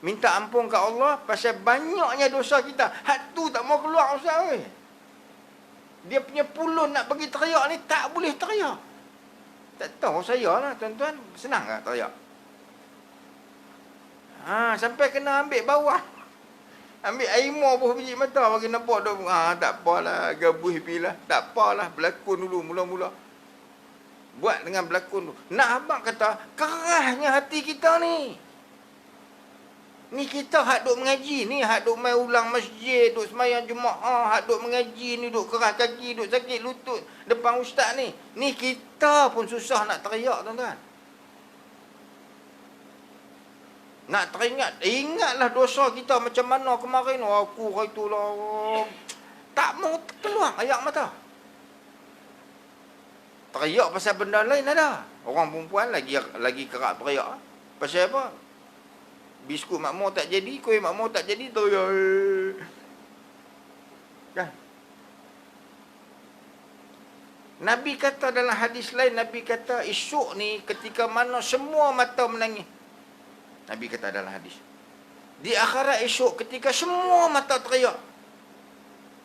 minta ampun ke Allah pasal banyaknya dosa kita. Hak tu tak mau keluar Ustaz weh. Dia punya pulun nak pergi teriak ni tak boleh teriak. Tak tahu saya lah tuan-tuan. Senang tak teriak? Sampai kena ambil bawah. Ambil air muar buah biji mata bagi nampak dah. Tak apalah, gabuh pilah. Tak apalah, berlakon dulu mula-mula. Buat dengan berlakon dulu. Nak abang kata, kerasnya hati kita ni. Ni kita hak duk mengaji ni, hak duk main ulang masjid, duk semayang Jumaat, hak duk mengaji ni, duk keras kaki, duk sakit lutut depan ustaz ni. Ni kita pun susah nak teriak tuan-tuan. Nak teringat, ingatlah dosa kita macam mana kemarin. Aku itulah. Tak mau keluar air mata. Teriak pasal benda lain ada. Orang perempuan lagi kerak teriak. Pasal apa? Biskut makmur tak jadi, kuih makmur tak jadi, teriak. Kan? Nabi kata dalam hadis lain, Nabi kata esok ni ketika mana semua mata menangis. Nabi kata dalam hadis. Di akhirat esok ketika semua mata teriak.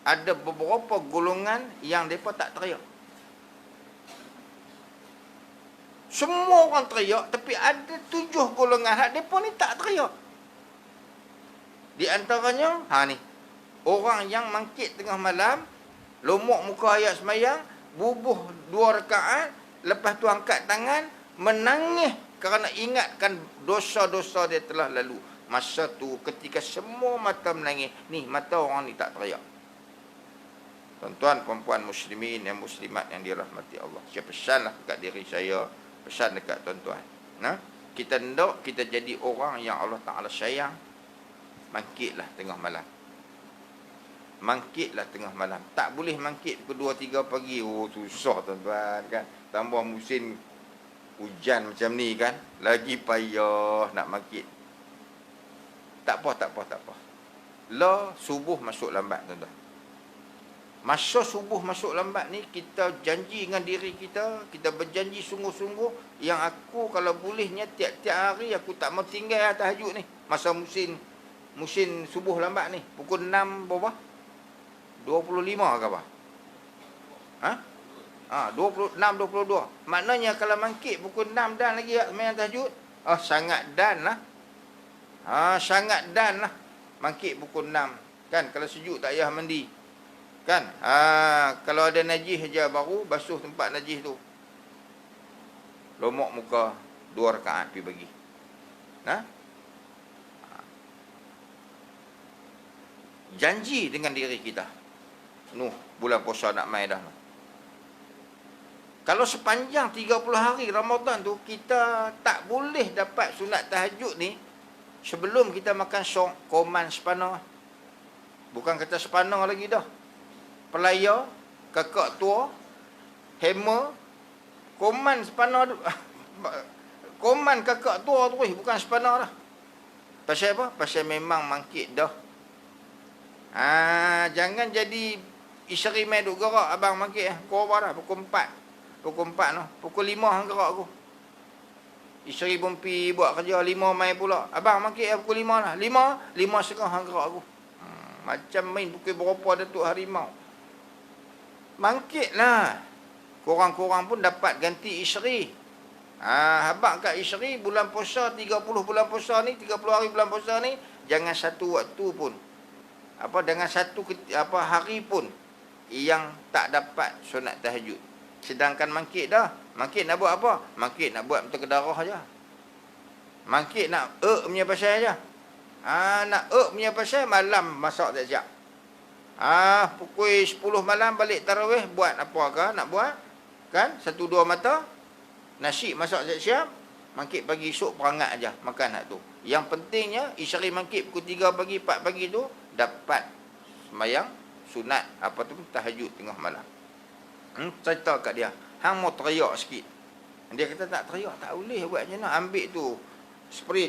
Ada beberapa golongan yang mereka tak teriak. Semua orang teriak, tapi ada 7 golongan hak mereka ni tak teriak. Di antaranya, ni. Orang yang mangkit tengah malam, lomok muka ayat semayang, bubuh 2 rakaat, lepas tu angkat tangan, menangis kerana ingatkan dosa-dosa dia telah lalu. Masa tu ketika semua mata menangis, ni mata orang ni tak teriak. Tuan-tuan, perempuan muslimin dan muslimat yang dirahmati Allah. Saya pesanlah kat diri saya, pesan dekat tuan-tuan. Kita hendak kita jadi orang yang Allah Ta'ala sayang. Mangkitlah tengah malam. Mangkitlah tengah malam. Tak boleh mangkit pukul 2-3 pagi. Susah tuan-tuan kan. Tambah musim hujan macam ni kan. Lagi payah nak mangkit. Tak apa. Subuh masuk lambat tuan-tuan. Masa subuh masuk lambat ni, kita janji dengan diri kita, kita berjanji sungguh-sungguh, yang aku kalau bolehnya tiap-tiap hari aku tak mau tinggal tahajud ni. Masa musim subuh lambat ni, pukul 6 berapa? 25 ke apa? 26-22. Maknanya kalau mangkit pukul 6 dan lagi sembahyang tahajud, sangat dan lah. Sangat dan lah. Mangkit pukul 6. Kan, kalau sejuk tak payah mandi. Kan? Kalau ada najis aja baru basuh tempat najis tu. Lomok muka 2 rakaat pergi bagi. Janji dengan diri kita. Bulan puasa nak mai dah. Kalau sepanjang 30 hari Ramadan tu kita tak boleh dapat sunat tahajud ni sebelum kita makan koman sepanar. Bukan kata sepanar lagi dah. Pelaya, kakak tua, hema, koman sepanar tu. Koman kakak tua tu bukan sepanar dah. Pasal apa? Pasal memang mangkit dah. Jangan jadi isteri main duk gerak abang mangkit. Kau apa dah? Pukul 4. Pukul 4 noh. Pukul 5 hang gerak aku. Isteri pun pi buat kerja 5 main pula. Abang mangkit pukul 5 lah. 5 setengah hang gerak aku. Macam main pukul berapa Datuk Harimau. Mangkitlah. Korang-korang pun dapat ganti isteri. Habaq kat isteri bulan puasa 30 bulan puasa ni, 30 hari bulan puasa ni, jangan satu waktu pun, dengan satu hari pun yang tak dapat sunat tahajud. Sedangkan mangkit dah. Mangkit nak buat apa? Mangkit nak buat untuk darah aja. Mangkit nak punya pasal aja. Nak punya pasal malam masak tak siap. Pukul 10 malam balik tarawih, buat apakah nak buat? Kan? 1-2 mata. Nasi masak tak siap. Mangkit pagi esok perangat aja makan hak tu. Yang pentingnya isteri mangkit pukul 3 pagi, 4 pagi tu dapat sembahyang sunat tahajud tengah malam. Cerita kat dia, hang mau teriak sikit. Dia kata tak teriak, tak boleh buat macam mana. Ambil tu spray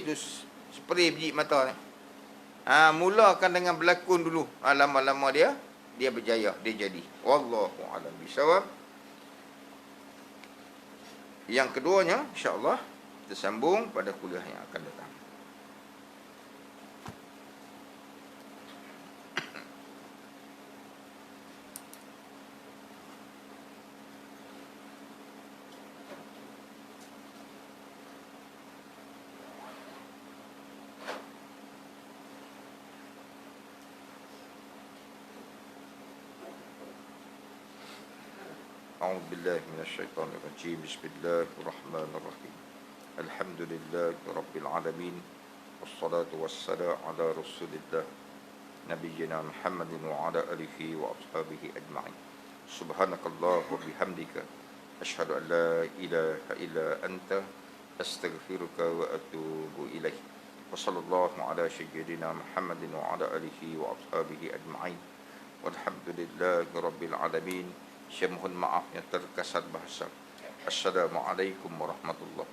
biji mata ni. Mulakan dengan berlakon dulu. Lama-lama dia berjaya, dia jadi. Wallahu a'lam bishawab. Yang keduanya insya-Allah kita sambung pada kuliah yang akan datang. أعوذ بالله من الشيطان الرجيم بسم الله الرحمن الرحيم الحمد لله رب العالمين والصلاة والسلام على رسول الله نبينا محمد وعلى آله وأصحابه أجمعين سبحانك الله وبحمدك أشهد أن لا إله إلا أنت أستغفرك وأتوب إليك وصلى الله على سيدنا محمد وعلى آله وأصحابه أجمعين والحمد لله رب العالمين. Saya mohon maaf yang terkasar bahasa. Assalamualaikum warahmatullahi